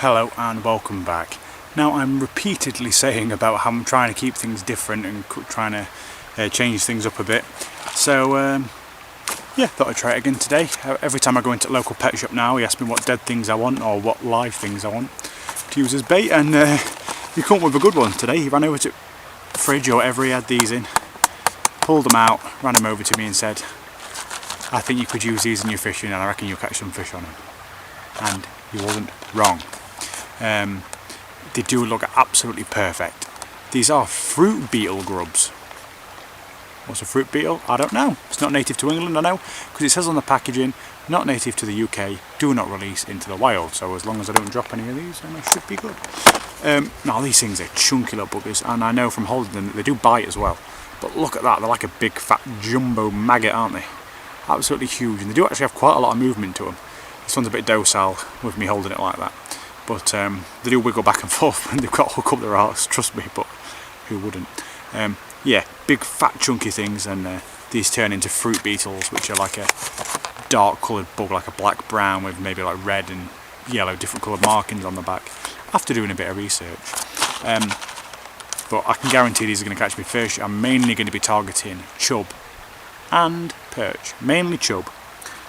Hello and welcome back. Now I'm repeatedly saying about how I'm trying to keep things different and trying to change things up a bit. So yeah, thought I'd try it again today. Every time I go into a local pet shop now, he asks me what dead things I want or what live things I want to use as bait, and he come up with a good one today. He ran over to the fridge or whatever he had these in, pulled them out, ran them over to me and said, I think you could use these in your fishing and I reckon you'll catch some fish on them. And he wasn't wrong. They do look absolutely perfect. These are fruit beetle grubs. What's a fruit beetle? I don't know. It's not native to England, I know, because it says on the packaging, not native to the UK, do not release into the wild. So as long as I don't drop any of these, then I should be good. Now these things are chunky little buggers, and I know from holding them that they do bite as well. But look at that, they're like a big fat jumbo maggot, aren't they? Absolutely huge, and they do actually have quite a lot of movement to them. This one's a bit docile with me holding it like that. But they do wiggle back and forth when they've got to hook up their arse, trust me, but who wouldn't? Yeah, big fat chunky things, and these turn into fruit beetles, which are like a dark coloured bug, like a black brown with maybe like red and yellow different coloured markings on the back, after doing a bit of research. But I can guarantee these are going to catch me fish. I'm mainly going to be targeting chub and perch, mainly chub,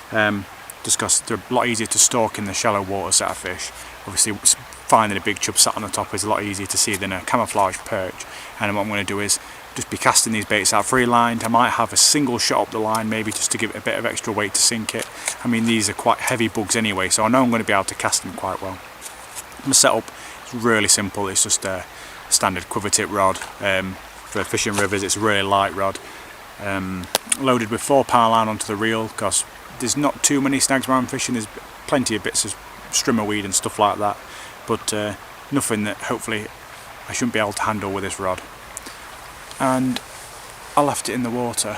just because they're a lot easier to stalk in the shallow water set of fish. Obviously finding a big chub sat on the top is a lot easier to see than a camouflage perch, and what I'm going to do is just be casting these baits out free lined. I might have a single shot up the line maybe just to give it a bit of extra weight to sink it. I mean, these are quite heavy bugs anyway, so I know I'm going to be able to cast them quite well. My setup is really simple. It's just a standard quiver tip rod. For fishing rivers it's a really light rod, loaded with 4-pound line onto the reel, because there's not too many snags where I'm fishing. There's plenty of bits of strimmer weed and stuff like that, but nothing that hopefully I shouldn't be able to handle with this rod. And I left it in the water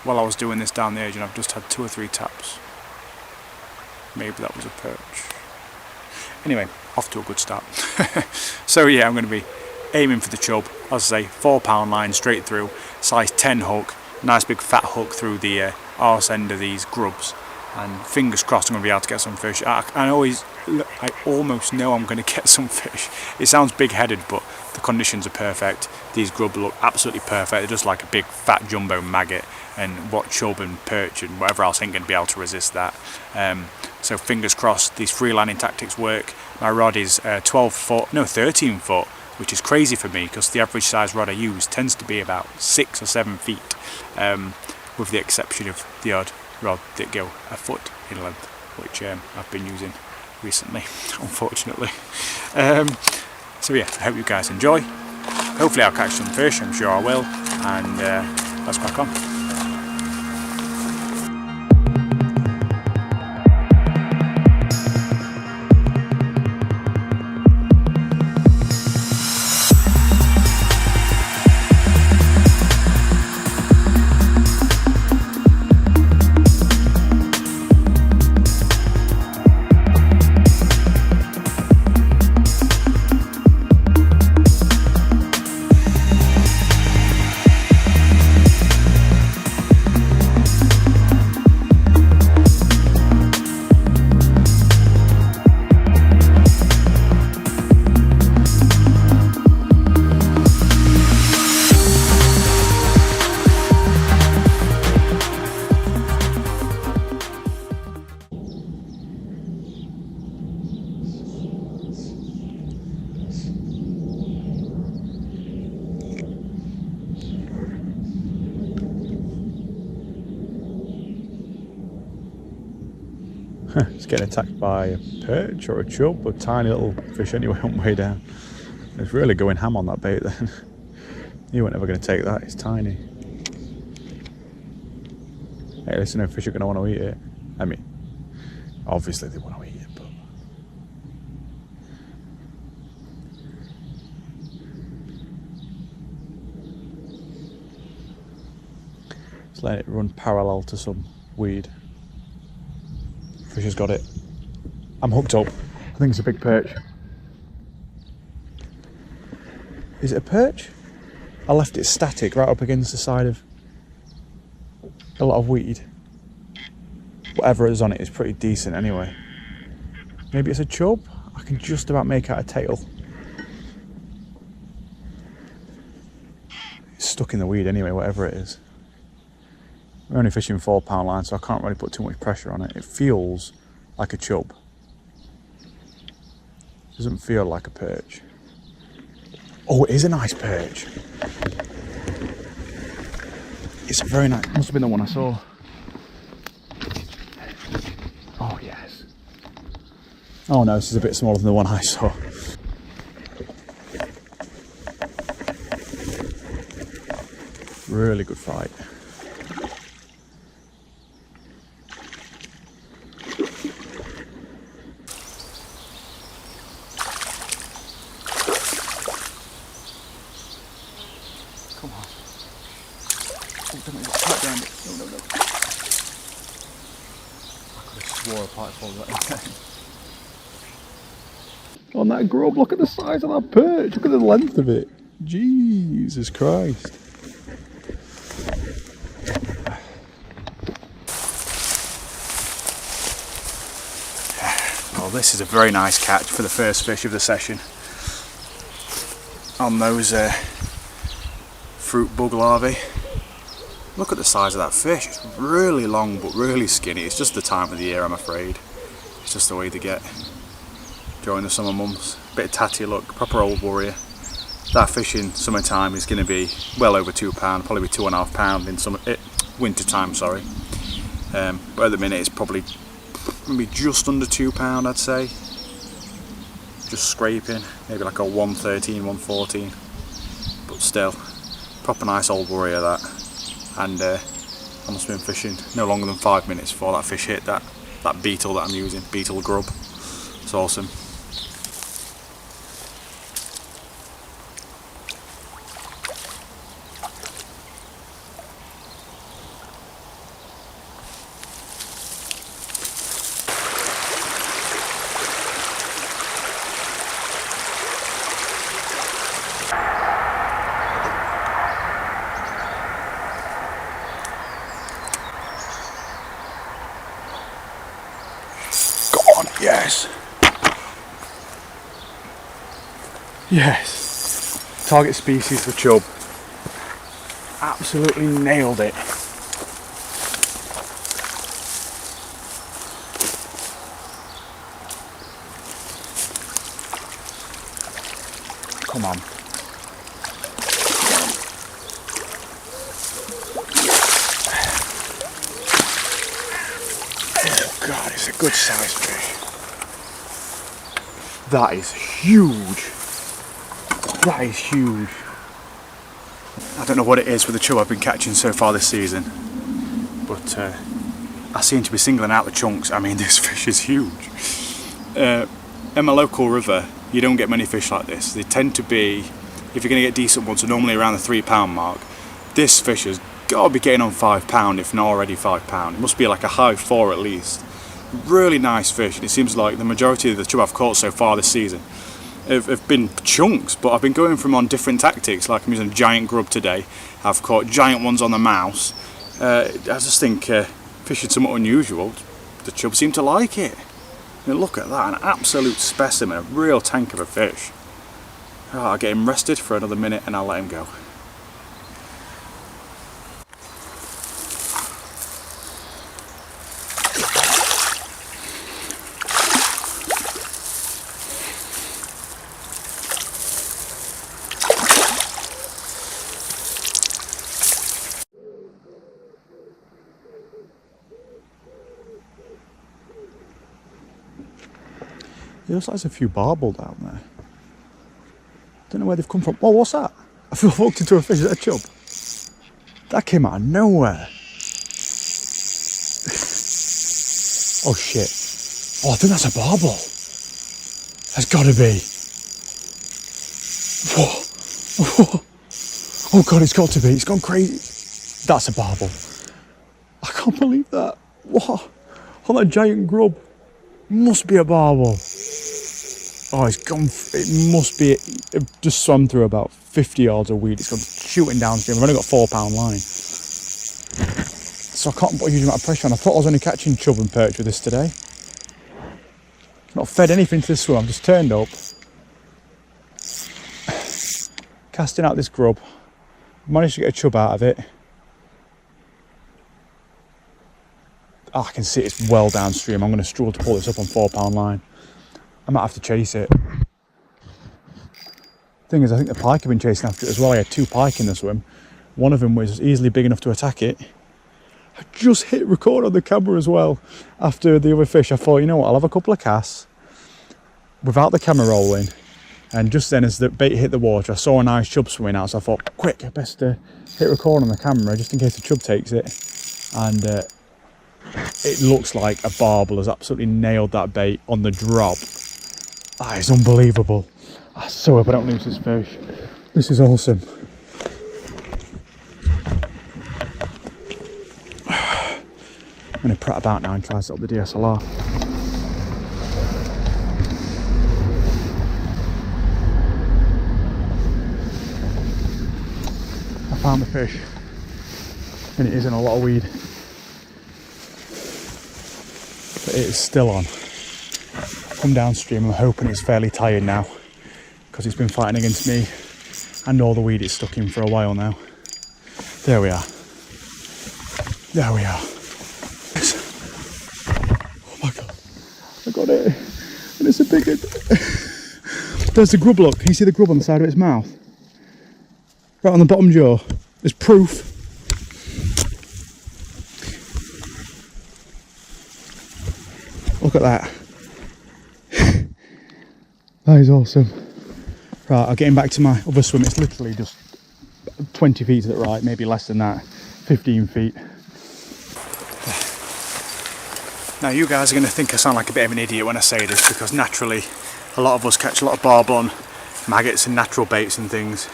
while I was doing this down the edge, and I've just had 2 or 3 taps. Maybe that was a perch. Anyway, off to a good start. So yeah, I'm going to be aiming for the chub. As I say, 4-pound line straight through, size 10 hook, nice big fat hook through the arse end of these grubs, and fingers crossed I'm going to be able to get some fish. I almost know I'm going to get some fish. It sounds big-headed, but the conditions are perfect. These grubs look absolutely perfect. They're just like a big fat jumbo maggot, and what chub and perch and whatever else ain't going to be able to resist that. So fingers crossed these free lining tactics work. My rod is 13 foot, which is crazy for me because the average size rod I use tends to be about 6 or 7 feet, with the exception of the odd rod that go a foot in length, which I've been using recently, unfortunately. So yeah, I hope you guys enjoy. Hopefully I'll catch some fish, I'm sure I will, and let's crack on. It's getting attacked by a perch or a chub, a tiny little fish anyway on the way down. It's really going ham on that bait then. You weren't ever going to take that, it's tiny. Hey, listen, no fish are going to want to eat it. I mean, obviously they want to eat it, but... Just let it run parallel to some weed. Fish has got it. I'm hooked up. I think it's a big perch. Is it a perch? I left it static right up against the side of a lot of weed. Whatever is on it is pretty decent anyway. Maybe it's a chub? I can just about make out a tail. It's stuck in the weed anyway, whatever it is. We're only fishing 4 pound line, so I can't really put too much pressure on it. It feels like a chub. Doesn't feel like a perch. Oh, it is a nice perch. It's a very nice, must have been the one I saw. Oh yes. Oh no, this is a bit smaller than the one I saw. Really good fight. Come on. Oh, don't let it pipe down. No, no, no. I could have swore a pipe fall that way. On that grub, look at the size of that perch. Look at the length of it. Jesus Christ. Well, this is a very nice catch for the first fish of the session. On those fruit bug larvae. Look at the size of that fish. It's really long but really skinny. It's just the time of the year, I'm afraid. It's just the way they get during the summer months. Bit of tatty look, proper old warrior. That fish in summertime is going to be well over £2, probably be £2.5 in summer, winter time, sorry. But at the minute it's probably maybe just under £2, I'd say. Just scraping, maybe like a 113, 114. But still, proper nice old warrior that. And I must have been fishing no longer than 5 minutes before that fish hit that beetle that I'm using, beetle grub. It's awesome. Yes. Yes. Target species for chub. Absolutely nailed it. Come on. Oh God, it's a good sized fish. That is huge. That is huge. I don't know what it is with the chub I've been catching so far this season, but I seem to be singling out the chunks. I mean, this fish is huge. In my local river, you don't get many fish like this. They tend to be, if you're going to get decent ones, are normally around the £3 mark. This fish has got to be getting on £5, if not already £5. It must be like a high 4 at least. Really nice fish, and it seems like the majority of the chub I've caught so far this season have been chunks, but I've been going from on different tactics. Like I'm using a giant grub today. I've caught giant ones on the mouse. I just think fishing somewhat unusual. The chub seem to like it. I mean, look at that, an absolute specimen, a real tank of a fish. Oh, I'll get him rested for another minute and I'll let him go. It looks like there's a few barbel down there. Don't know where they've come from. Oh, what's that? I feel I walked into a fish. Is that a chub? That came out of nowhere. Oh shit. Oh, I think that's a barbel. That's gotta be. Whoa. Whoa. Oh God, it's got to be. It's gone crazy. That's a barbel. I can't believe that. What? On that giant grub. Must be a barbel. Oh, it's gone. It must be. It just swam through about 50 yards of weed. It's gone shooting downstream. I've only got £4 line, so I can't put a huge amount of pressure on. I thought I was only catching chub and perch with this today. Not fed anything to the swim, I've just turned up, casting out this grub, managed to get a chub out of it. Oh, I can see it's well downstream. I'm going to struggle to pull this up on 4-pound line. I might have to chase it. Thing is, I think the pike have been chasing after it as well. I had 2 pike in the swim. One of them was easily big enough to attack it. I just hit record on the camera as well. After the other fish, I thought, you know what, I'll have a couple of casts without the camera rolling. And just then, as the bait hit the water, I saw a nice chub swimming out. So I thought, quick, I best hit record on the camera just in case the chub takes it. And it looks like a barbel has absolutely nailed that bait on the drop. That is unbelievable. I so hope I don't lose this fish. This is awesome. I'm going to prat about now and try to set up the DSLR. I found the fish, and it is in a lot of weed. But it is still on. Come downstream, I'm hoping it's fairly tired now, because it's been fighting against me and all the weed it's stuck in for a while now. There we are. There we are. Oh my god, I got it. And it's a big one. There's the grub, look. Can you see the grub on the side of its mouth? Right on the bottom jaw. There's proof. Look at that. That is awesome. Right, I'll get him back to my other swim. It's literally just 20 feet to the right, maybe less than that, 15 feet. Now you guys are going to think I sound like a bit of an idiot when I say this, because naturally a lot of us catch a lot of barbel on maggots and natural baits and things.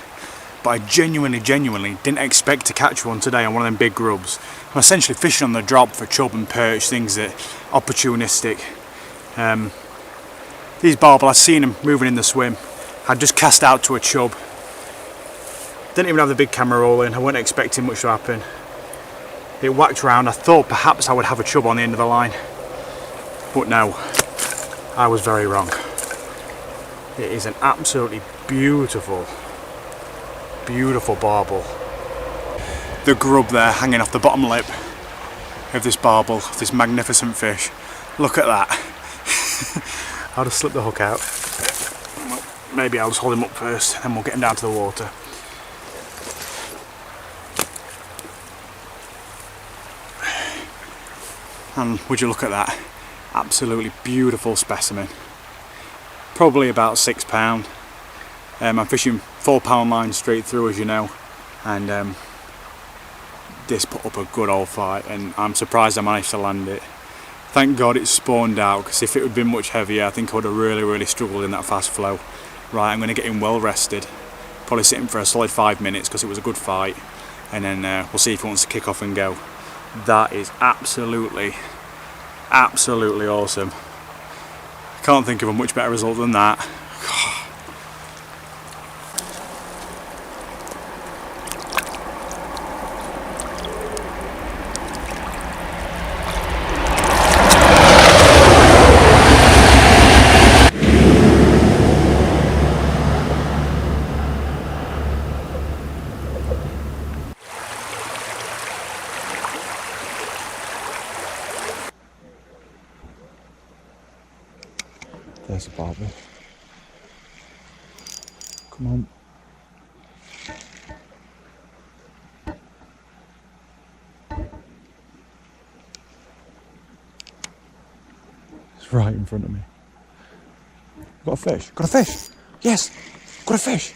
But I genuinely didn't expect to catch one today on one of them big grubs. I'm essentially fishing on the drop for chub and perch, things that are opportunistic. These barbel, I'd seen them moving in the swim. I'd just cast out to a chub. Didn't even have the big camera rolling. I wasn't expecting much to happen. It whacked round. I thought perhaps I would have a chub on the end of the line. But no, I was very wrong. It is an absolutely beautiful barbel. The grub there hanging off the bottom lip of this barbel, of this magnificent fish. Look at that. I'll just slip the hook out. Well, maybe I'll just hold him up first, then we'll get him down to the water. And would you look at that? Absolutely beautiful specimen. Probably about 6 pound. I'm fishing 4-pound line straight through, as you know, and this put up a good old fight, and I'm surprised I managed to land it. Thank God it spawned out, because if it had been much heavier I think I would have really struggled in that fast flow. Right, I'm going to get him well rested, probably sit him for a solid 5 minutes because it was a good fight, and then we'll see if he wants to kick off and go. That is absolutely awesome. I can't think of a much better result than that. There's a barbel. Come on. It's right in front of me. Got a fish. Got a fish! Yes! Got a fish!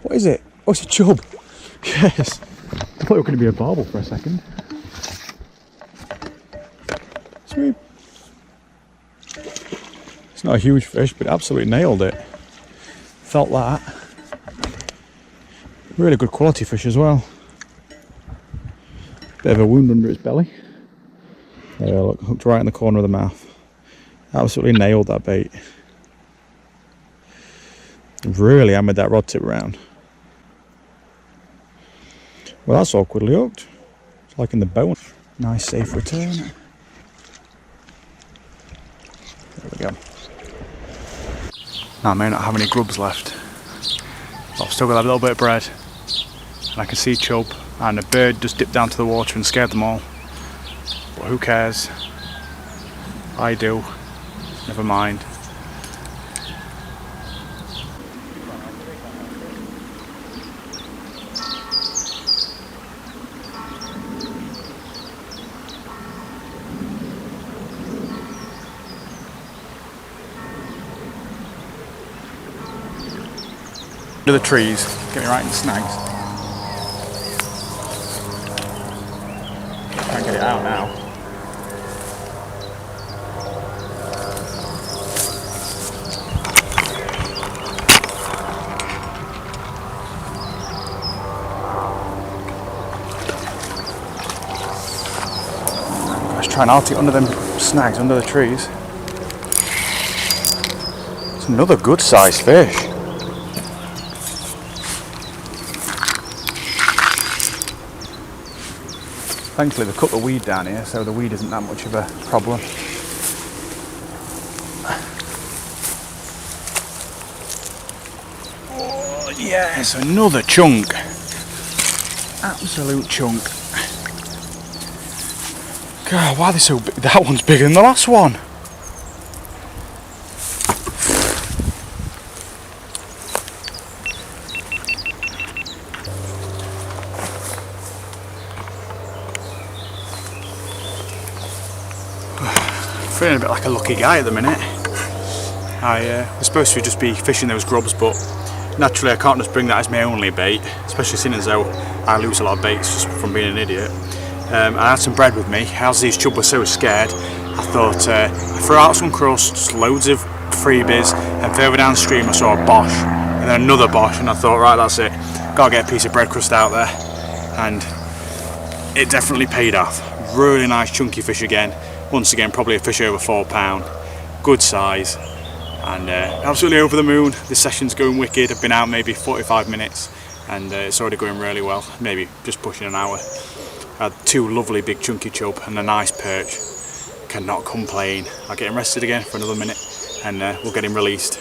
What is it? Oh, it's a chub! Yes! I thought it was going to be a barbel for a second. Sweet. It's not a huge fish, but it absolutely nailed it. Felt that. Really good quality fish as well. Bit of a wound under its belly. There, look, hooked right in the corner of the mouth. Absolutely nailed that bait. Really hammered that rod tip round. Well, that's awkwardly hooked. It's like in the bone. Nice safe return. There we go. Now I may not have any grubs left, but I've still got a little bit of bread, and I can see chub, and a bird just dipped down to the water and scared them all. But who cares? I do. Never mind. Under the trees, get me right in the snags. Can't get it out now. Let's try and out it under them snags, under the trees. It's another good sized fish. Thankfully they cut the weed down here, so the weed isn't that much of a problem. Oh yes, another chunk. Absolute chunk. God, why are they so big? That one's bigger than the last one. Feeling a bit like a lucky guy at the minute. I was supposed to just be fishing those grubs, but naturally I can't just bring that as my only bait, especially seeing as though I lose a lot of baits just from being an idiot. I had some bread with me. As these chub were so scared, I thought I'd throw out some crusts, loads of freebies, and further downstream I saw a bosh, and then another bosh, and I thought, right, that's it, gotta get a piece of bread crust out there, and it definitely paid off. Really nice chunky fish again. Once again, probably a fish over £4, good size, and absolutely over the moon. This session's going wicked. I've been out maybe 45 minutes, and it's already going really well, maybe just pushing an hour. I had two lovely big chunky chub and a nice perch. Cannot complain. I'll get him rested again for another minute, and we'll get him released.